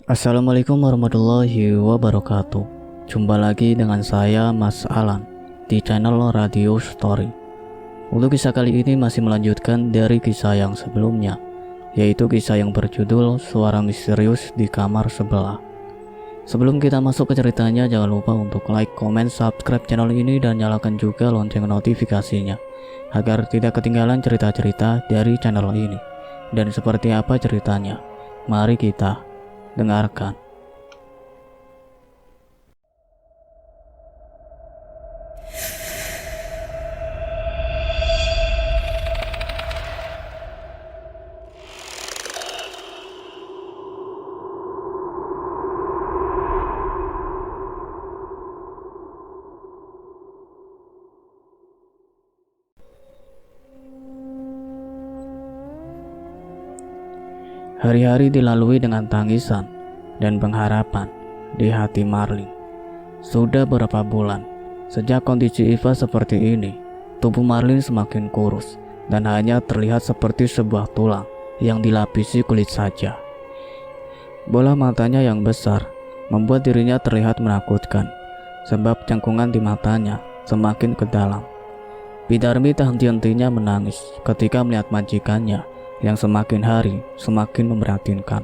Assalamualaikum warahmatullahi wabarakatuh. Jumpa lagi dengan saya Mas Alan di channel Radio Story. Untuk kisah kali ini masih melanjutkan dari kisah yang sebelumnya, yaitu kisah yang berjudul Suara Misterius di Kamar Sebelah. Sebelum kita masuk ke ceritanya, jangan lupa untuk like, comment, subscribe channel ini dan nyalakan juga lonceng notifikasinya agar tidak ketinggalan cerita-cerita dari channel ini. Dan seperti apa ceritanya? Mari kita dengarkan. Hari-hari dilalui dengan tangisan dan pengharapan di hati Marlin. Sudah beberapa bulan sejak kondisi Eva seperti ini, tubuh Marlin semakin kurus dan hanya terlihat seperti sebuah tulang yang dilapisi kulit saja. Bola matanya yang besar membuat dirinya terlihat menakutkan, sebab cengkungan di matanya semakin ke dalam. Bidarmi tak henti-hentinya menangis ketika melihat majikannya yang semakin hari semakin memprihatinkan.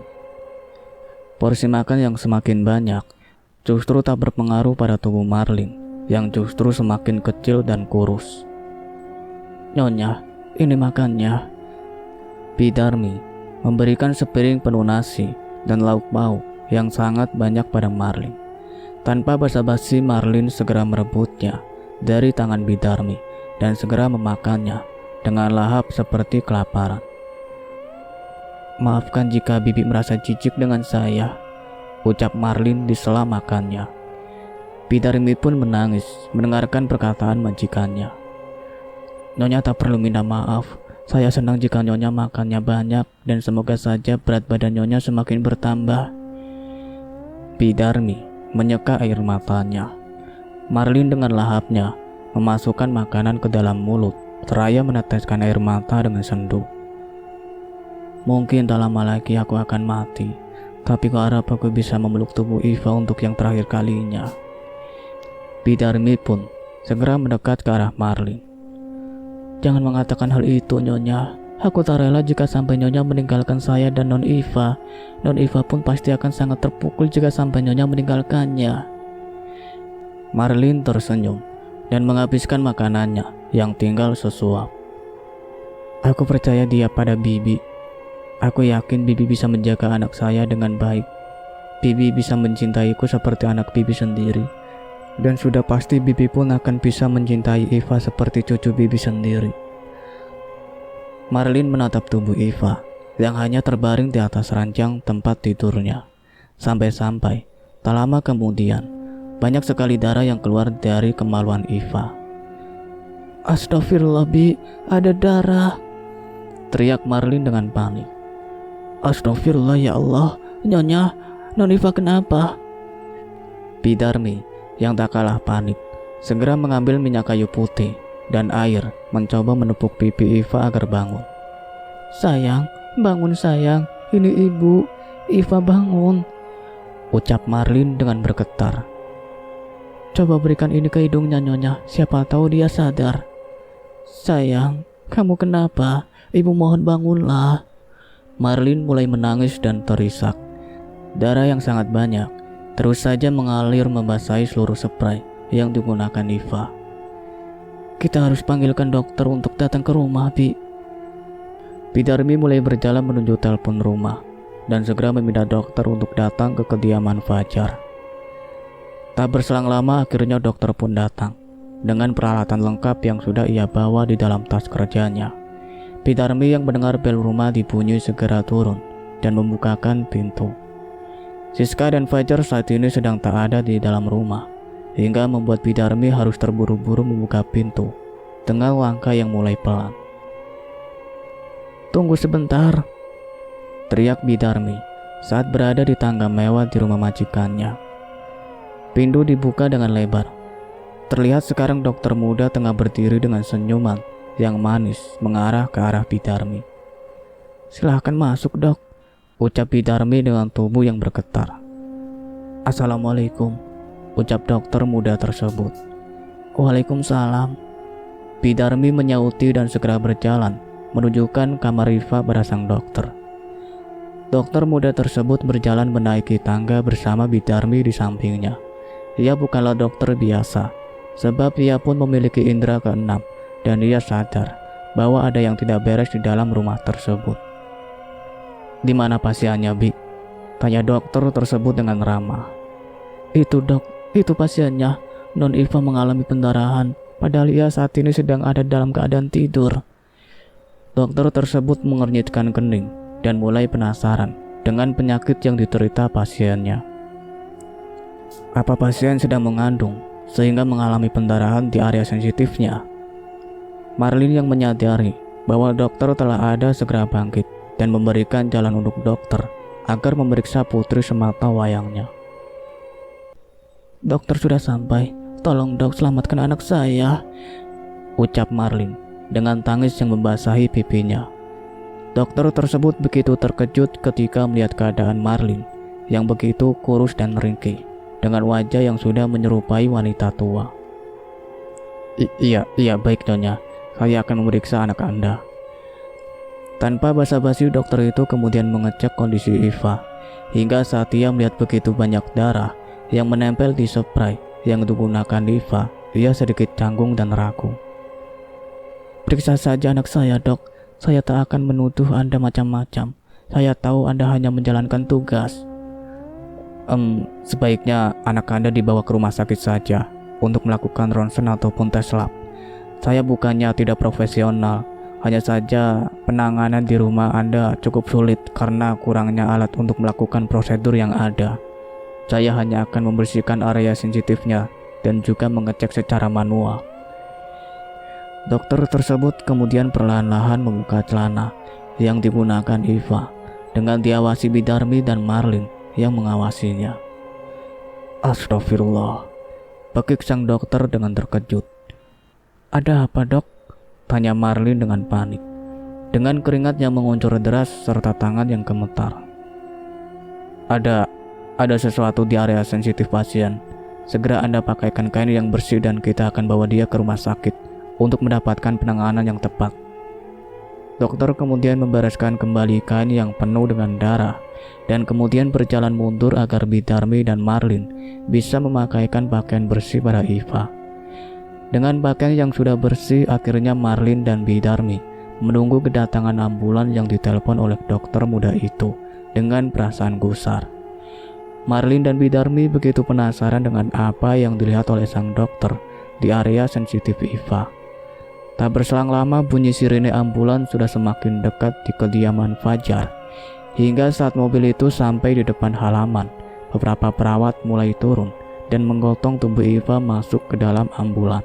Porsi makan yang semakin banyak justru tak berpengaruh pada tubuh Marlin yang justru semakin kecil dan kurus. "Nyonya, ini makannya." Bidarmi memberikan sepiring penuh nasi dan lauk pauk yang sangat banyak pada Marlin. Tanpa basa-basi, Marlin segera merebutnya dari tangan Bidarmi dan segera memakannya dengan lahap seperti kelaparan. "Maafkan jika bibi merasa jijik dengan saya," ucap Marlin di sela makannya. Bidarmi pun menangis mendengarkan perkataan majikannya. "Nyonya tak perlu minta maaf. Saya senang jika Nyonya makannya banyak dan semoga saja berat badan Nyonya semakin bertambah." Bidarmi menyeka air matanya. Marlin dengan lahapnya memasukkan makanan ke dalam mulut seraya meneteskan air mata dengan sendu. "Mungkin tak lama lagi aku akan mati, tapi ku harap aku bisa memeluk tubuh Eva untuk yang terakhir kalinya." Bidarmi pun segera mendekat ke arah Marlin. "Jangan mengatakan hal itu, Nyonya. Aku tak rela jika sampai Nyonya meninggalkan saya dan Non Eva. Non Eva pun pasti akan sangat terpukul jika sampai Nyonya meninggalkannya." Marlin tersenyum dan menghabiskan makanannya yang tinggal sesuap. "Aku percaya dia pada Bibi. Aku yakin Bibi bisa menjaga anak saya dengan baik. Bibi bisa mencintaiku seperti anak Bibi sendiri. Dan sudah pasti Bibi pun akan bisa mencintai Eva seperti cucu Bibi sendiri." Marlin menatap tubuh Eva yang hanya terbaring di atas ranjang tempat tidurnya. Sampai-sampai tak lama kemudian banyak sekali darah yang keluar dari kemaluan Eva. "Astagfirullah, Bi, ada darah!" teriak Marlin dengan panik. "Astagfirullah ya Allah, Nyonya, Non Eva kenapa?" Bidarmi yang tak kalah panik segera mengambil minyak kayu putih dan air mencoba menepuk pipi Eva agar bangun. "Sayang, bangun sayang, ini ibu, Eva bangun," ucap Marlin dengan bergetar. "Coba berikan ini ke hidungnya Nyonya, siapa tahu dia sadar." "Sayang, kamu kenapa? Ibu mohon bangunlah." Marlin mulai menangis dan terisak. Darah yang sangat banyak terus saja mengalir membasahi seluruh spray yang digunakan Eva. "Kita harus panggilkan dokter untuk datang ke rumah, Bi." Bidarmi mulai berjalan menuju telepon rumah dan segera meminta dokter untuk datang ke kediaman Fajar. Tak berselang lama akhirnya dokter pun datang dengan peralatan lengkap yang sudah ia bawa di dalam tas kerjanya. Bidarmi yang mendengar bel rumah dibunyi segera turun dan membukakan pintu. Siska dan Fajar saat ini sedang tak ada di dalam rumah, hingga membuat Bidarmi harus terburu-buru membuka pintu dengan langkah yang mulai pelan. "Tunggu sebentar," teriak Bidarmi saat berada di tangga mewah di rumah majikannya. Pintu dibuka dengan lebar. Terlihat sekarang dokter muda tengah berdiri dengan senyuman yang manis mengarah ke arah Bidarmi. "Silahkan masuk, Dok. ucap Bidarmi dengan tubuh yang bergetar. Assalamualaikum, ucap dokter muda tersebut. Waalaikumsalam. Bidarmi menyauti dan segera berjalan menunjukkan kamar Iva pada sang dokter. Dokter muda tersebut berjalan menaiki tangga bersama Bidarmi di sampingnya. Ia bukanlah dokter biasa, sebab ia pun memiliki indera keenam dan ia sadar bahwa ada yang tidak beres di dalam rumah tersebut. Di mana pasiennya, Bi? Tanya dokter tersebut dengan ramah. Itu dok, itu pasiennya. Non Iva mengalami pendarahan, padahal ia saat ini sedang ada dalam keadaan tidur. Dokter tersebut mengernyitkan kening dan mulai penasaran dengan penyakit yang diderita pasiennya. Apa pasien sedang mengandung sehingga mengalami pendarahan di area sensitifnya? Marlin yang menyadari bahwa dokter telah ada segera bangkit dan memberikan jalan untuk dokter agar memeriksa putri semata wayangnya. Dokter sudah sampai, tolong dok selamatkan anak saya, ucap Marlin dengan tangis yang membasahi pipinya. Dokter tersebut begitu terkejut ketika melihat keadaan Marlin yang begitu kurus dan ringkih dengan wajah yang sudah menyerupai wanita tua. Iya baik nyonya, saya akan memeriksa anak Anda. Tanpa basa-basi dokter itu kemudian mengecek kondisi Iva hingga saat ia melihat begitu banyak darah yang menempel di spray yang digunakan Iva, ia sedikit canggung dan ragu. Periksa saja anak saya dok, saya tak akan menuduh Anda macam-macam. Saya tahu Anda hanya menjalankan tugas. Sebaiknya anak Anda dibawa ke rumah sakit saja untuk melakukan ronsen ataupun tes lab. Saya bukannya tidak profesional, hanya saja penanganan di rumah Anda cukup sulit karena kurangnya alat untuk melakukan prosedur yang ada. Saya hanya akan membersihkan area sensitifnya dan juga mengecek secara manual. Dokter tersebut kemudian perlahan-lahan membuka celana yang digunakan Iva dengan diawasi Bidarmi dan Marlin yang mengawasinya. Astagfirullah, bekik sang dokter dengan terkejut. Ada apa dok? Tanya Marlin dengan panik, dengan keringat yang menguncur deras serta tangan yang gemetar. Ada sesuatu di area sensitif pasien. Segera Anda pakaikan kain yang bersih dan kita akan bawa dia ke rumah sakit untuk mendapatkan penanganan yang tepat. Dokter kemudian membereskan kembali kain yang penuh dengan darah dan kemudian berjalan mundur agar Bidarmi dan Marlin bisa memakaikan pakaian bersih pada Iva. Dengan pakaian yang sudah bersih, akhirnya Marlin dan Bidarmi menunggu kedatangan ambulan yang ditelepon oleh dokter muda itu dengan perasaan gusar. Marlin dan Bidarmi begitu penasaran dengan apa yang dilihat oleh sang dokter di area sensitif Iva. Tak berselang lama bunyi sirine ambulan sudah semakin dekat di kediaman Fajar. Hingga saat mobil itu sampai di depan halaman, beberapa perawat mulai turun dan menggotong tubuh Iva masuk ke dalam ambulan.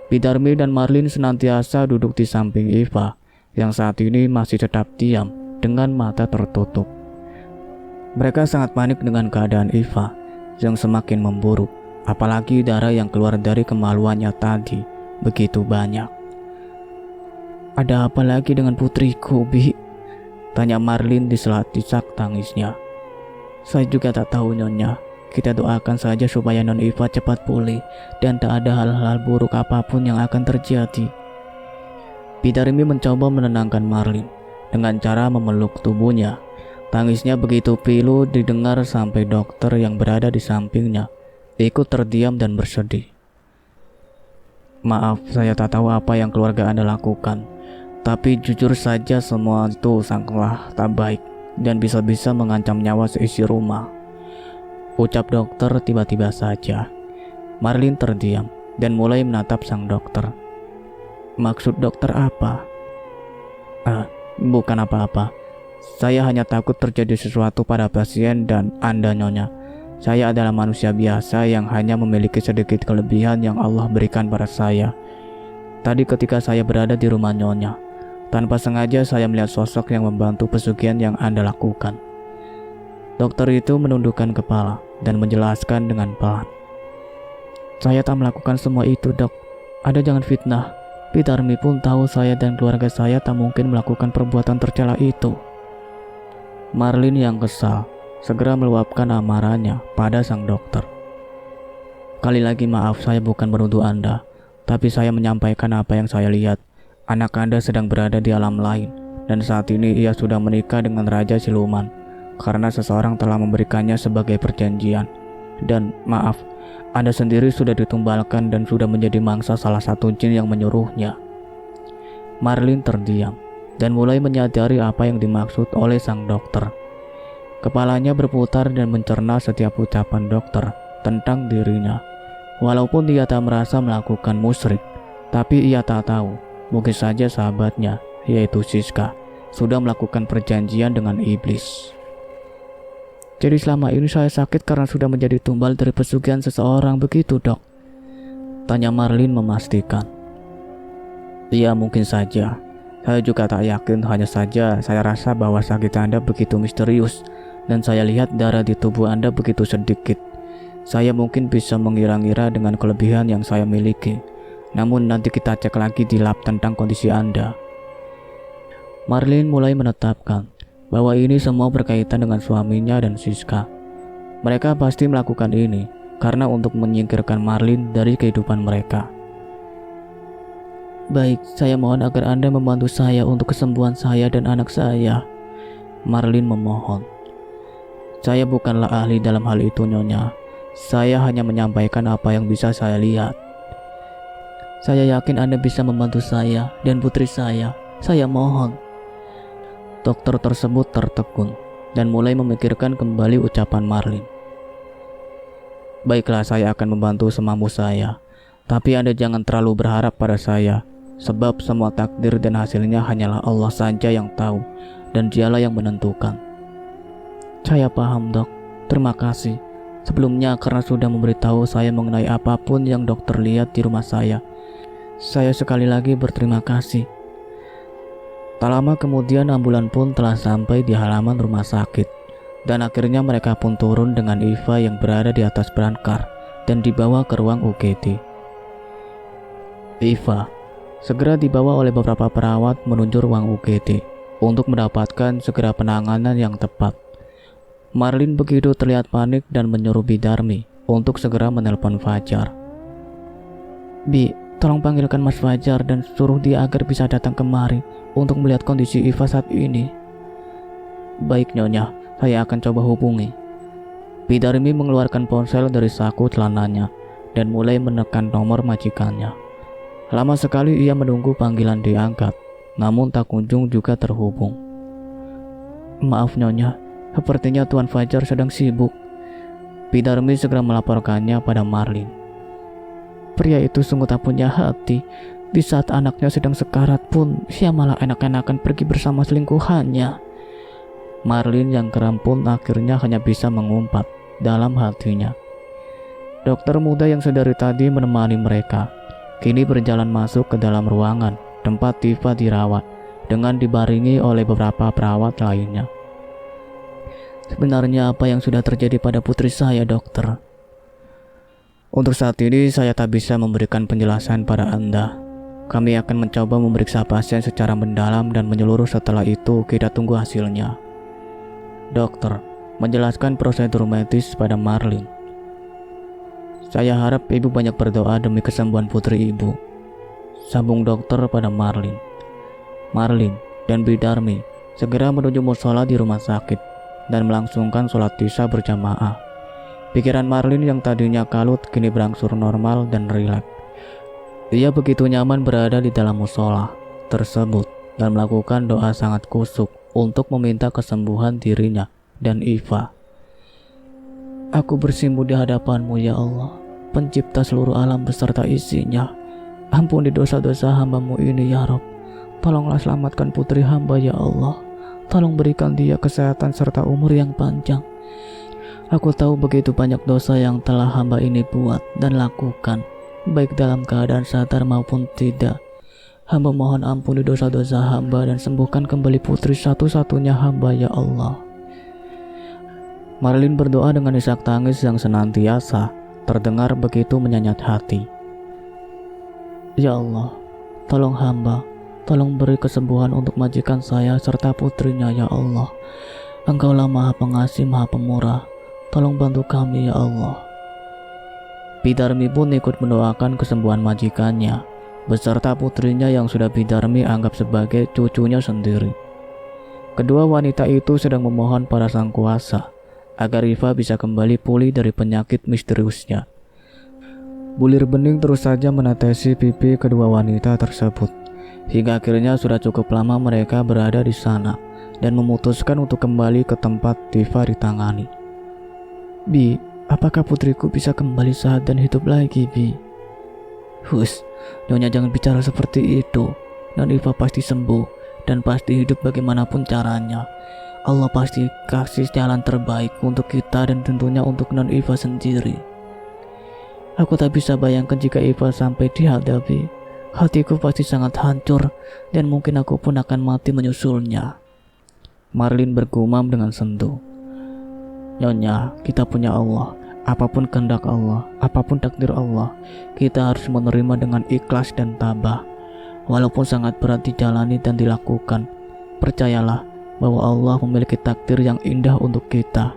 Bidarmi dan Marlin senantiasa duduk di samping Iva yang saat ini masih tetap diam dengan mata tertutup. Mereka sangat panik dengan keadaan Iva yang semakin memburuk, apalagi darah yang keluar dari kemaluannya tadi begitu banyak. Ada apa lagi dengan putriku, Bi? Tanya Marlin di sela isak tangisnya. Saya juga tak tahu nyonya. Kita doakan saja supaya non Iva cepat pulih dan tak ada hal-hal buruk apapun yang akan terjadi. Bidarmi mencoba menenangkan Marlin dengan cara memeluk tubuhnya. Tangisnya begitu pilu didengar sampai dokter yang berada di sampingnya ikut terdiam dan bersedih. Maaf, saya tak tahu apa yang keluarga Anda lakukan. Tapi jujur saja semua itu sangatlah tak baik dan bisa-bisa mengancam nyawa seisi rumah, ucap dokter tiba-tiba saja. Marlin terdiam dan mulai menatap sang dokter. Maksud dokter apa? Bukan apa-apa. Saya hanya takut terjadi sesuatu pada pasien dan Anda nyonya. Saya adalah manusia biasa yang hanya memiliki sedikit kelebihan yang Allah berikan pada saya. Tadi ketika saya berada di rumah nyonya, tanpa sengaja saya melihat sosok yang membantu pesugihan yang Anda lakukan. Dokter itu menundukkan kepala dan menjelaskan dengan pelan. Saya tak melakukan semua itu, dok. Anda jangan fitnah. Bidarmi pun tahu saya dan keluarga saya tak mungkin melakukan perbuatan tercela itu. Marlin yang kesal segera meluapkan amarahnya pada sang dokter. Kali lagi maaf, saya bukan menuduh Anda, tapi saya menyampaikan apa yang saya lihat. Anak Anda sedang berada di alam lain, dan saat ini ia sudah menikah dengan Raja Siluman, karena seseorang telah memberikannya sebagai perjanjian. Dan maaf, Anda sendiri sudah ditumbalkan dan sudah menjadi mangsa salah satu jin yang menyuruhnya. Marlin terdiam dan mulai menyadari apa yang dimaksud oleh sang dokter. Kepalanya berputar dan mencerna setiap ucapan dokter tentang dirinya. Walaupun dia tak merasa melakukan musyrik, tapi ia tak tahu, mungkin saja sahabatnya, yaitu Siska, sudah melakukan perjanjian dengan iblis. Jadi selama ini saya sakit karena sudah menjadi tumbal dari pesugihan seseorang, begitu dok? Tanya Marlin memastikan. Iya, mungkin saja. Saya juga tak yakin, hanya saja saya rasa bahwa sakit Anda begitu misterius dan saya lihat darah di tubuh Anda begitu sedikit. Saya mungkin bisa mengira-ngira dengan kelebihan yang saya miliki. Namun nanti kita cek lagi di lab tentang kondisi Anda. Marlin mulai menetapkan bahwa ini semua berkaitan dengan suaminya dan Siska. Mereka pasti melakukan ini karena untuk menyingkirkan Marlin dari kehidupan mereka. Baik, saya mohon agar Anda membantu saya untuk kesembuhan saya dan anak saya. Marlin memohon. Saya bukanlah ahli dalam hal itu, Nyonya. Saya hanya menyampaikan apa yang bisa saya lihat. Saya yakin Anda bisa membantu saya dan putri saya. Saya mohon. Dokter tersebut tertegun dan mulai memikirkan kembali ucapan Marlin. Baiklah, saya akan membantu semampu saya. Tapi Anda jangan terlalu berharap pada saya, sebab semua takdir dan hasilnya hanyalah Allah saja yang tahu, dan Dialah yang menentukan. Saya paham, dok. Terima kasih sebelumnya karena sudah memberitahu saya mengenai apapun yang dokter lihat di rumah saya. Saya sekali lagi berterima kasih. Tak lama kemudian ambulan pun telah sampai di halaman rumah sakit, dan akhirnya mereka pun turun dengan Iva yang berada di atas berangkar dan dibawa ke ruang UGD. Iva segera dibawa oleh beberapa perawat menuju ruang UGD untuk mendapatkan segera penanganan yang tepat. Marlin begitu terlihat panik dan menyuruh Bidarmi untuk segera menelpon Fajar. Bi, tolong panggilkan Mas Fajar dan suruh dia agar bisa datang kemari untuk melihat kondisi Iva saat ini. Baik, Nyonya, saya akan coba hubungi. Bidarmi mengeluarkan ponsel dari saku celananya dan mulai menekan nomor majikannya. Lama sekali ia menunggu panggilan diangkat, namun tak kunjung juga terhubung. Maaf, Nyonya, sepertinya Tuan Fajar sedang sibuk. Bidarmi segera melaporkannya pada Marlin. Pria itu sungguh tak punya hati. Di saat anaknya sedang sekarat pun, ia malah enak-enakan pergi bersama selingkuhannya. Marlin yang geram pun akhirnya hanya bisa mengumpat dalam hatinya. Dokter muda yang sedari tadi menemani mereka, kini berjalan masuk ke dalam ruangan tempat Iva dirawat dengan dibaringi oleh beberapa perawat lainnya. Sebenarnya apa yang sudah terjadi pada putri saya, dokter? Untuk saat ini saya tak bisa memberikan penjelasan pada Anda. Kami akan mencoba memeriksa pasien secara mendalam dan menyeluruh, setelah itu kita tunggu hasilnya. Dokter menjelaskan prosedur medis pada Marlin. Saya harap ibu banyak berdoa demi kesembuhan putri ibu, sambung dokter pada Marlin. Marlin dan Bidarmi segera menuju musola di rumah sakit dan melangsungkan sholat isya berjamaah. Pikiran Marlin yang tadinya kalut kini berangsur normal dan rileks. Ia begitu nyaman berada di dalam musola tersebut dan melakukan doa sangat khusyuk untuk meminta kesembuhan dirinya dan Iva. Aku bersimpuh di hadapan-Mu ya Allah, pencipta seluruh alam beserta isinya. Ampuni dosa-dosa hamba-Mu ini ya Rob. Tolonglah selamatkan putri hamba ya Allah. Tolong berikan dia kesehatan serta umur yang panjang. Aku tahu begitu banyak dosa yang telah hamba ini buat dan lakukan, baik dalam keadaan sadar maupun tidak. Hamba mohon ampuni dosa-dosa hamba dan sembuhkan kembali putri satu-satunya hamba ya Allah. Marlin berdoa dengan isak tangis yang senantiasa terdengar begitu menyenyat hati. Ya Allah, tolong hamba, tolong beri kesembuhan untuk majikan saya serta putrinya ya Allah. Engkaulah Maha Pengasih, Maha Pemurah. Tolong bantu kami ya Allah. Bidarmi pun ikut mendoakan kesembuhan majikannya, beserta putrinya yang sudah Bidarmi anggap sebagai cucunya sendiri. Kedua wanita itu sedang memohon pada Sang Kuasa agar Iva bisa kembali pulih dari penyakit misteriusnya. Bulir bening terus saja menetesi pipi kedua wanita tersebut, hingga akhirnya sudah cukup lama mereka berada di sana dan memutuskan untuk kembali ke tempat Iva ditangani. Bi, apakah putriku bisa kembali sehat dan hidup lagi, Bi? Hus, Nyonya jangan bicara seperti itu. Non Iva pasti sembuh dan pasti hidup bagaimanapun caranya. Allah pasti kasih jalan terbaik untuk kita dan tentunya untuk Non Iva sendiri. Aku tak bisa bayangkan jika Iva sampai dihadapi. Hatiku pasti sangat hancur dan mungkin aku pun akan mati menyusulnya. Marlin bergumam dengan sendu. Nyonya, kita punya Allah. Apapun kehendak Allah, apapun takdir Allah, kita harus menerima dengan ikhlas dan tabah. Walaupun sangat berat dijalani dan dilakukan, percayalah bahwa Allah memiliki takdir yang indah untuk kita.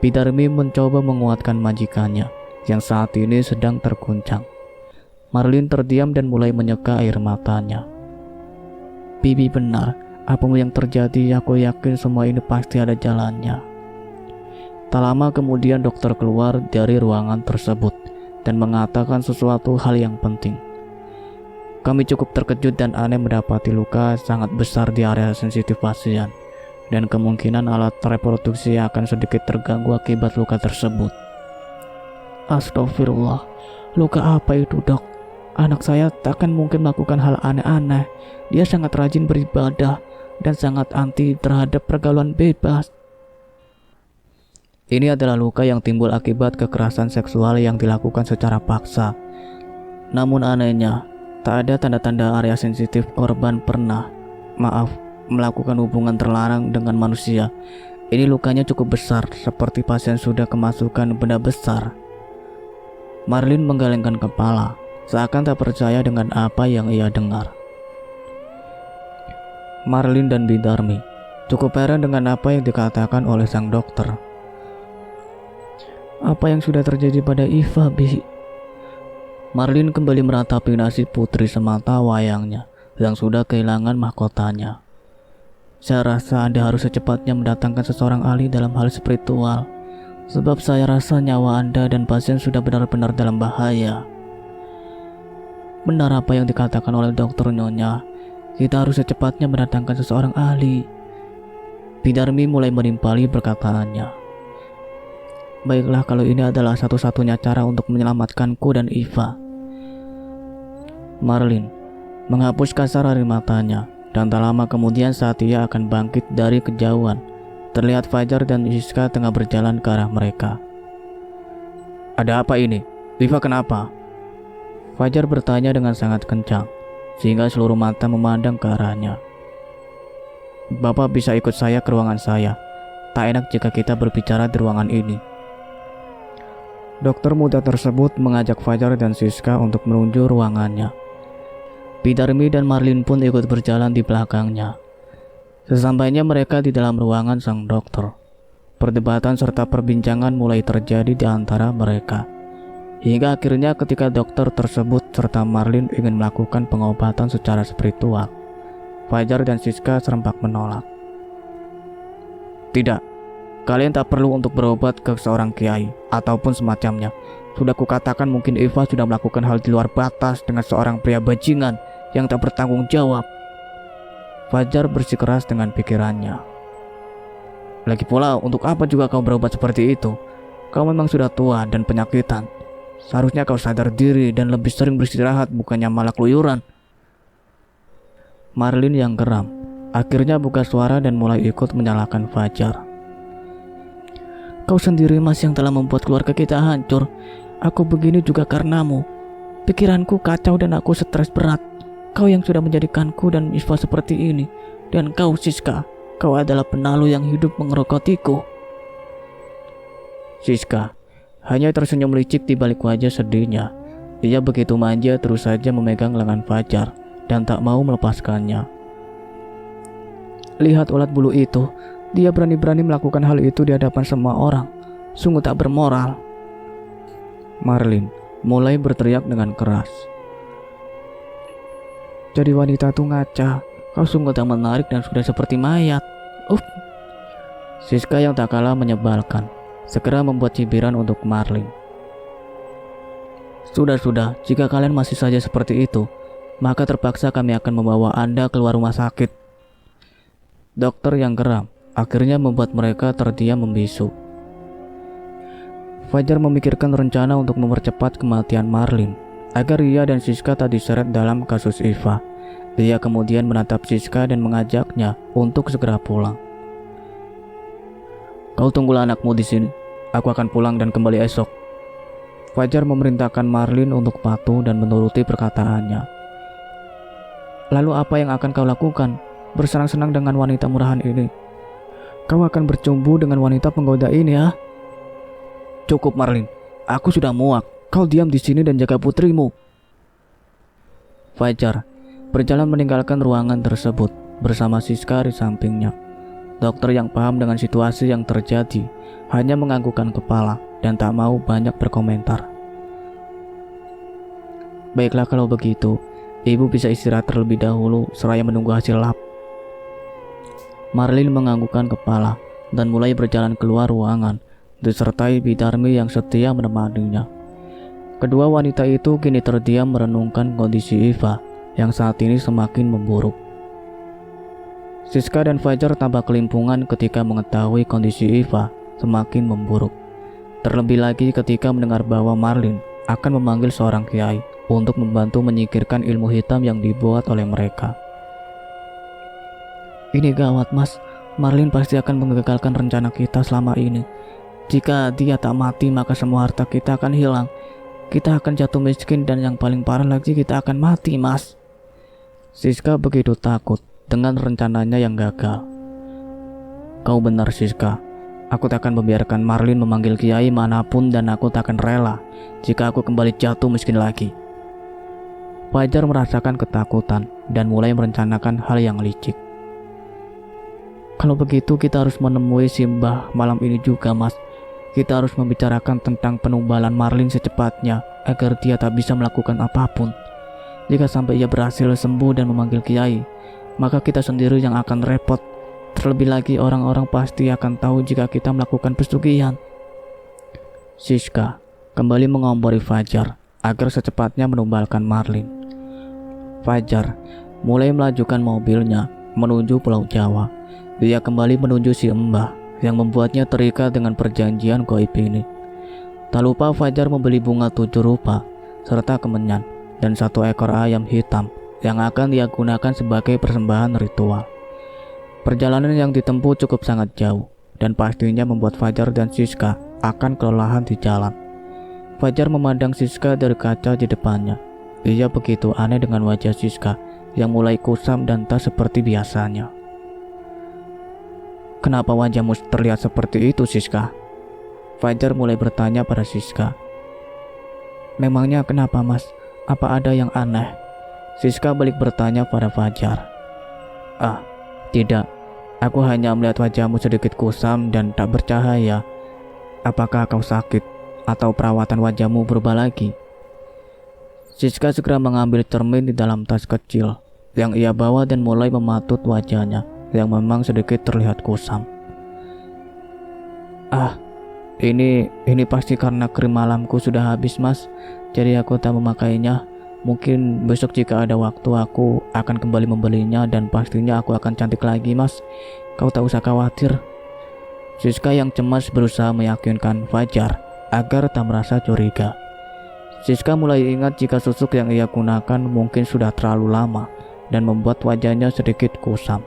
Bidarmi mencoba menguatkan majikannya yang saat ini sedang terguncang. Marlin terdiam dan mulai menyeka air matanya. Bibi benar, apapun yang terjadi aku yakin semua ini pasti ada jalannya. Tak lama kemudian dokter keluar dari ruangan tersebut dan mengatakan sesuatu hal yang penting. Kami cukup terkejut dan aneh mendapati luka sangat besar di area sensitif pasien dan kemungkinan alat reproduksi akan sedikit terganggu akibat luka tersebut. Astagfirullah, luka apa itu dok? Anak saya takkan mungkin melakukan hal aneh-aneh. Dia sangat rajin beribadah dan sangat anti terhadap pergaulan bebas. Ini adalah luka yang timbul akibat kekerasan seksual yang dilakukan secara paksa. Namun anehnya, tak ada tanda-tanda area sensitif korban pernah, melakukan hubungan terlarang dengan manusia. Ini lukanya cukup besar, seperti pasien sudah kemasukan benda besar. Marlin menggelengkan kepala, seakan tak percaya dengan apa yang ia dengar. Marlin dan Bidarmi cukup heran dengan apa yang dikatakan oleh sang dokter. Apa yang sudah terjadi pada Iva, Bi? Marlin kembali meratapi nasib putri semata wayangnya yang sudah kehilangan mahkotanya. Saya rasa Anda harus secepatnya mendatangkan seseorang ahli dalam hal spiritual, sebab saya rasa nyawa Anda dan pasien sudah benar-benar dalam bahaya. Benar apa yang dikatakan oleh dokter Nyonya, kita harus secepatnya mendatangkan seseorang ahli. Bidarmi mulai menimpali perkataannya. Baiklah, kalau ini adalah satu-satunya cara untuk menyelamatkanku dan Iva. Marlin menghapus kasar air matanya, dan tak lama kemudian saat ia akan bangkit dari kejauhan, terlihat Fajar dan Siska tengah berjalan ke arah mereka. Ada apa ini? Iva kenapa? Fajar bertanya dengan sangat kencang, sehingga seluruh mata memandang ke arahnya. Bapak bisa ikut saya ke ruangan saya. Tak enak jika kita berbicara di ruangan ini. Dokter muda tersebut mengajak Fajar dan Siska untuk menuju ruangannya. Bidarmi dan Marlin pun ikut berjalan di belakangnya. Sesampainya mereka di dalam ruangan sang dokter, perdebatan serta perbincangan mulai terjadi di antara mereka. Hingga akhirnya ketika dokter tersebut serta Marlin ingin melakukan pengobatan secara spiritual, Fajar dan Siska serempak menolak. Tidak. Kalian tak perlu untuk berobat ke seorang kiai ataupun semacamnya. Sudah kukatakan mungkin Eva sudah melakukan hal di luar batas dengan seorang pria bajingan yang tak bertanggung jawab. Fajar bersikeras dengan pikirannya. Lagi pula, untuk apa juga kau berobat seperti itu? Kau memang sudah tua dan penyakitan. Seharusnya kau sadar diri dan lebih sering beristirahat, bukannya malah keluyuran. Marlin yang geram akhirnya buka suara dan mulai ikut menyalahkan Fajar. Kau sendiri Mas yang telah membuat keluarga kita hancur. Aku begini juga karenamu. Pikiranku kacau dan aku stres berat. Kau yang sudah menjadikanku dan Iva seperti ini. Dan kau Siska, kau adalah penalu yang hidup mengerokotiku. Siska hanya tersenyum licik di balik wajah sedihnya. Ia begitu manja terus saja memegang lengan Fajar dan tak mau melepaskannya. Lihat ulat bulu itu, Dia berani-berani melakukan hal itu di hadapan semua orang. Sungguh tak bermoral. Marlin mulai berteriak dengan keras. Jadi wanita tuh ngaca. Kau sungguh tak menarik dan sudah seperti mayat. Siska yang tak kalah menyebalkan segera membuat cibiran untuk Marlin. Sudah, jika kalian masih saja seperti itu, maka terpaksa kami akan membawa Anda keluar rumah sakit. Dokter yang geram akhirnya membuat mereka terdiam membisu. Fajar memikirkan rencana untuk mempercepat kematian Marlin agar ia dan Siska tak diseret dalam kasus Eva. Dia kemudian menatap Siska dan mengajaknya untuk segera pulang. Kau tunggulah anakmu di sini. Aku akan pulang dan kembali esok. Fajar memerintahkan Marlin untuk patuh dan menuruti perkataannya. Lalu apa yang akan kau lakukan? Bersenang-senang dengan wanita murahan ini? Kau akan bercumbu dengan wanita penggoda ini ya? Cukup Marlin, aku sudah muak. Kau diam di sini dan jaga putrimu. Fajar berjalan meninggalkan ruangan tersebut bersama Siska di sampingnya. Dokter yang paham dengan situasi yang terjadi hanya menganggukkan kepala dan tak mau banyak berkomentar. Baiklah kalau begitu, ibu bisa istirahat terlebih dahulu seraya menunggu hasil lab. Marlin menganggukkan kepala dan mulai berjalan keluar ruangan disertai Bidarmi yang setia menemaninya. Kedua wanita itu kini terdiam merenungkan kondisi Eva yang saat ini semakin memburuk. Siska dan Fajar tampak kelimpungan ketika mengetahui kondisi Eva semakin memburuk. Terlebih lagi ketika mendengar bahwa Marlin akan memanggil seorang kiai untuk membantu menyingkirkan ilmu hitam yang dibuat oleh mereka. Ini gawat mas, Marlin pasti akan menggagalkan rencana kita selama ini. Jika dia tak mati maka semua harta kita akan hilang. Kita akan jatuh miskin dan yang paling parah lagi kita akan mati mas. Siska begitu takut dengan rencananya yang gagal. Kau benar Siska. Aku tak akan membiarkan Marlin memanggil kiai manapun dan aku tak akan rela jika aku kembali jatuh miskin lagi. Fajar merasakan ketakutan dan mulai merencanakan hal yang licik. Kalau begitu kita harus menemui Simbah malam ini juga mas. Kita harus membicarakan tentang penumbalan Marlin secepatnya agar dia tak bisa melakukan apapun. Jika sampai ia berhasil sembuh dan memanggil kiai, maka kita sendiri yang akan repot. Terlebih lagi orang-orang pasti akan tahu jika kita melakukan pesugihan. Siska kembali mengompori Fajar agar secepatnya menumbalkan Marlin. Fajar mulai melajukan mobilnya menuju Pulau Jawa. Dia kembali menuju si Mbah yang membuatnya terikat dengan perjanjian gaib ini. Tak lupa Fajar membeli bunga 7 rupa serta kemenyan dan 1 ekor ayam hitam yang akan dia gunakan sebagai persembahan ritual. Perjalanan yang ditempuh cukup sangat jauh dan pastinya membuat Fajar dan Siska akan kelelahan di jalan. Fajar memandang Siska dari kaca di depannya. Ia begitu aneh dengan wajah Siska yang mulai kusam dan tak seperti biasanya. Kenapa wajahmu terlihat seperti itu Siska? Fajar mulai bertanya pada Siska. Memangnya kenapa mas? Apa ada yang aneh? Siska balik bertanya pada Fajar. Tidak, aku hanya melihat wajahmu sedikit kusam dan tak bercahaya. Apakah kau sakit atau perawatan wajahmu berubah lagi? Siska segera mengambil cermin di dalam tas kecil yang ia bawa dan mulai mematut wajahnya yang memang sedikit terlihat kusam. Ini pasti karena krim malamku sudah habis mas, jadi aku tak memakainya. Mungkin besok jika ada waktu aku akan kembali membelinya dan pastinya aku akan cantik lagi mas. Kau tak usah khawatir. Siska yang cemas berusaha meyakinkan Fajar agar tak merasa curiga. Siska mulai ingat jika susuk yang ia gunakan mungkin sudah terlalu lama dan membuat wajahnya sedikit kusam.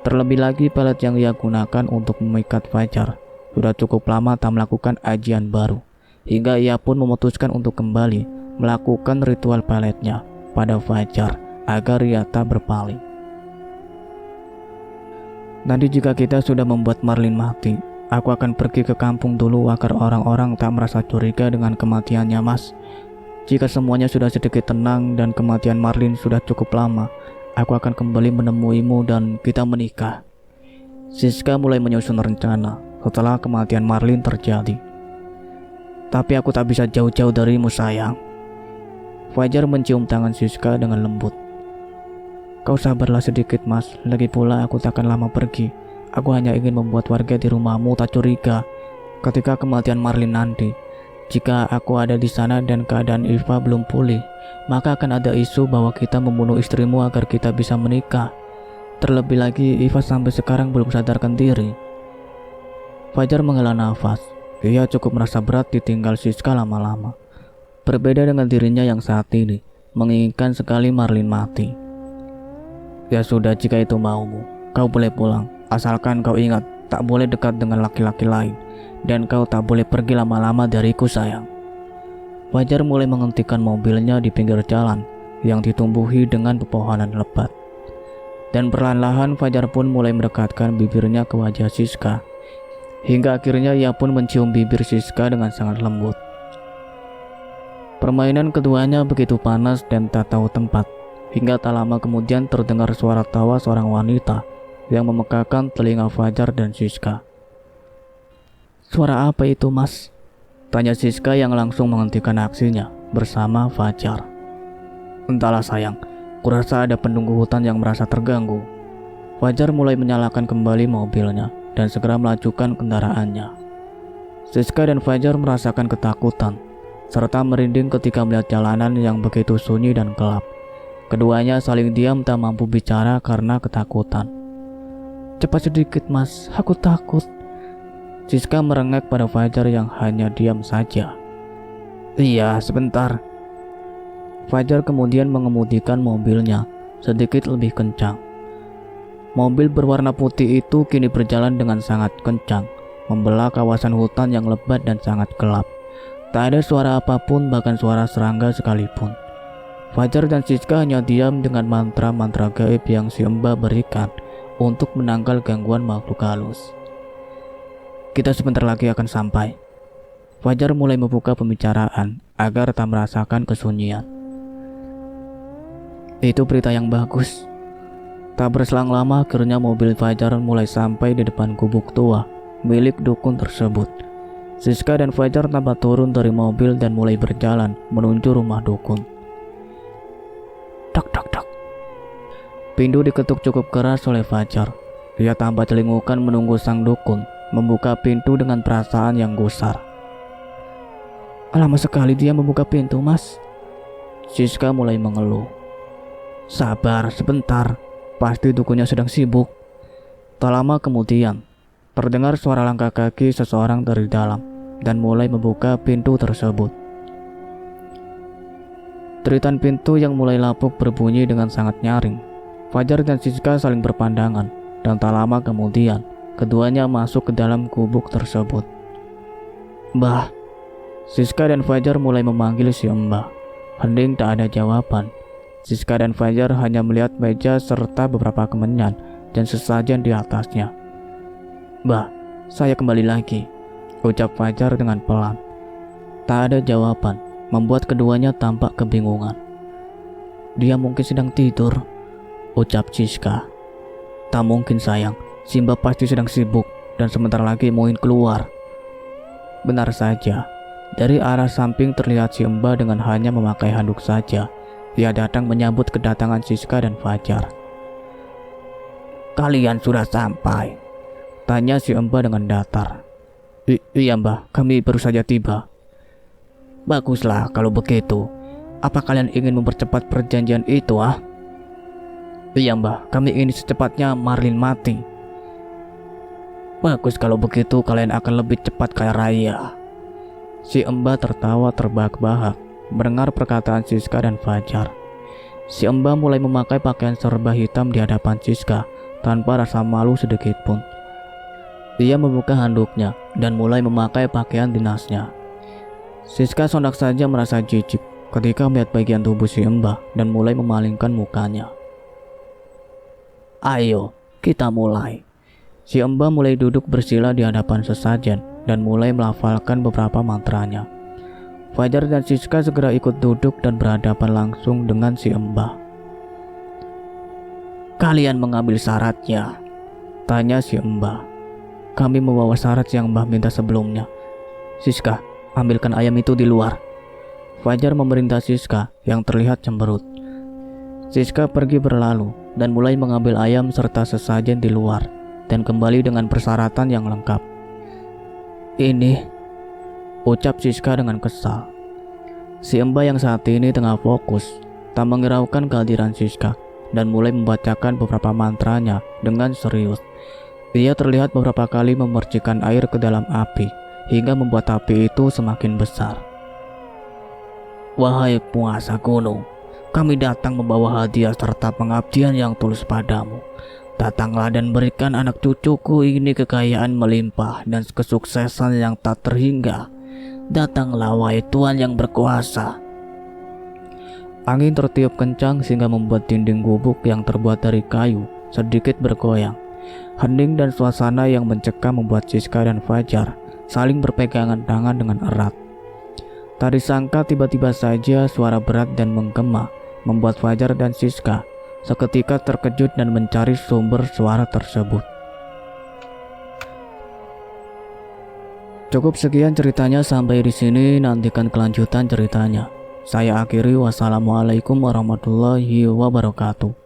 Terlebih lagi pelet yang ia gunakan untuk memikat Fajar sudah cukup lama tak melakukan ajian baru, hingga ia pun memutuskan untuk kembali melakukan ritual peletnya pada Fajar agar ia tak berpaling. Nanti jika kita sudah membuat Marlin mati, aku akan pergi ke kampung dulu agar orang-orang tak merasa curiga dengan kematiannya mas. Jika semuanya sudah sedikit tenang dan kematian Marlin sudah cukup lama, aku akan kembali menemuimu dan kita menikah. Siska mulai menyusun rencana setelah kematian Marlin terjadi. Tapi aku tak bisa jauh-jauh darimu sayang. Fajar mencium tangan Siska dengan lembut. Kau sabarlah sedikit mas, lagi pula aku takkan lama pergi. Aku hanya ingin membuat warga di rumahmu tak curiga ketika kematian Marlin nanti. Jika aku ada di sana dan keadaan Iva belum pulih, maka akan ada isu bahwa kita membunuh istrimu agar kita bisa menikah. Terlebih lagi Iva sampai sekarang belum sadarkan diri. Fajar menghela nafas. Ia cukup merasa berat ditinggal Siska lama-lama. Berbeda dengan dirinya yang saat ini menginginkan sekali Marlin mati. Ya sudah, jika itu maumu, kau boleh pulang. Asalkan kau ingat, tak boleh dekat dengan laki-laki lain. Dan kau tak boleh pergi lama-lama dariku sayang. Fajar mulai menghentikan mobilnya di pinggir jalan yang ditumbuhi dengan pepohonan lebat. Dan perlahan-lahan Fajar pun mulai mendekatkan bibirnya ke wajah Siska. Hingga akhirnya ia pun mencium bibir Siska dengan sangat lembut. Permainan keduanya begitu panas dan tak tahu tempat. Hingga tak lama kemudian terdengar suara tawa seorang wanita yang memekakan telinga Fajar dan Siska. Suara apa itu mas? Tanya Siska yang langsung menghentikan aksinya bersama Fajar. Entahlah sayang, kurasa ada penunggu hutan yang merasa terganggu. Fajar mulai menyalakan kembali mobilnya dan segera melajukan kendaraannya. Siska dan Fajar merasakan ketakutan serta merinding ketika melihat jalanan yang begitu sunyi dan gelap. Keduanya saling diam tak mampu bicara karena ketakutan. Cepat sedikit mas, aku takut. Siska merengek pada Fajar yang hanya diam saja. Iya, sebentar. Fajar kemudian mengemudikan mobilnya sedikit lebih kencang. Mobil berwarna putih itu kini berjalan dengan sangat kencang, membelah kawasan hutan yang lebat dan sangat gelap. Tak ada suara apapun, bahkan suara serangga sekalipun. Fajar dan Siska hanya diam dengan mantra-mantra gaib yang si Mbah berikan untuk menangkal gangguan makhluk halus. Kita sebentar lagi akan sampai. Fajar mulai membuka pembicaraan agar tak merasakan kesunyian. Itu berita yang bagus. Tak berselang lama akhirnya mobil Fajar mulai sampai di depan gubuk tua milik dukun tersebut. Siska dan Fajar tampak turun dari mobil dan mulai berjalan menuju rumah dukun. Dak dak dak. Pintu diketuk cukup keras oleh Fajar. Dia tampak celingukan menunggu sang dukun membuka pintu dengan perasaan yang gusar. Lama sekali dia membuka pintu mas. Siska mulai mengeluh. Sabar sebentar, pasti dukunnya sedang sibuk. Tak lama kemudian terdengar suara langkah kaki seseorang dari dalam dan mulai membuka pintu tersebut. Teritan pintu yang mulai lapuk berbunyi dengan sangat nyaring. Fajar dan Siska saling berpandangan dan tak lama kemudian keduanya masuk ke dalam gubuk tersebut. Mbah. Siska dan Fajar mulai memanggil si Mbah. Hening tak ada jawaban. Siska dan Fajar hanya melihat meja serta beberapa kemenyan dan sesajen di atasnya. Mbah, saya kembali lagi, ucap Fajar dengan pelan. Tak ada jawaban, membuat keduanya tampak kebingungan. Dia mungkin sedang tidur, ucap Siska. Tak mungkin sayang, si Mbah pasti sedang sibuk dan sebentar lagi mungkin keluar. Benar saja, dari arah samping terlihat si Mbah dengan hanya memakai handuk saja. Dia datang menyambut kedatangan Siska dan Fajar. Kalian sudah sampai? Tanya si Mbah dengan datar. Iya Mbah, kami baru saja tiba. Baguslah kalau begitu. Apa kalian ingin mempercepat perjanjian itu ah? Iya Mbah, kami ingin secepatnya Marlin mati. Bagus kalau begitu, kalian akan lebih cepat kaya raya. Si Mbah tertawa terbahak-bahak mendengar perkataan Siska dan Fajar. Si Mbah mulai memakai pakaian serba hitam di hadapan Siska tanpa rasa malu sedikit pun. Ia membuka handuknya dan mulai memakai pakaian dinasnya. Siska sontak saja merasa jijik ketika melihat bagian tubuh si Mbah dan mulai memalingkan mukanya. Ayo, kita mulai. Si Mbah mulai duduk bersila di hadapan sesajen dan mulai melafalkan beberapa mantranya. Fajar dan Siska segera ikut duduk dan berhadapan langsung dengan si Mbah. Kalian mengambil syaratnya, Tanya si Mbah. Kami membawa syarat yang Mbah minta sebelumnya. Siska, ambilkan ayam itu di luar. Fajar memerintah Siska yang terlihat cemberut. Siska pergi berlalu dan mulai mengambil ayam serta sesajen di luar dan kembali dengan persyaratan yang lengkap. Ini, ucap Siska dengan kesal. Si Mbah yang saat ini tengah fokus tak menghiraukan kehadiran Siska dan mulai membacakan beberapa mantranya dengan serius. Dia terlihat beberapa kali memercikan air ke dalam api hingga membuat api itu semakin besar. Wahai penguasa gunung, kami datang membawa hadiah serta pengabdian yang tulus padamu. Datanglah dan berikan anak cucuku ini kekayaan melimpah dan kesuksesan yang tak terhingga. Datanglah wahai Tuhan yang berkuasa. Angin tertiup kencang sehingga membuat dinding gubuk yang terbuat dari kayu sedikit bergoyang. Hening dan suasana yang mencekam membuat Siska dan Fajar saling berpegangan tangan dengan erat. Tak disangka tiba-tiba saja suara berat dan menggema membuat Fajar dan Siska seketika terkejut dan mencari sumber suara tersebut. Cukup sekian ceritanya sampai di sini, nantikan kelanjutan ceritanya. Saya akhiri, wassalamualaikum warahmatullahi wabarakatuh.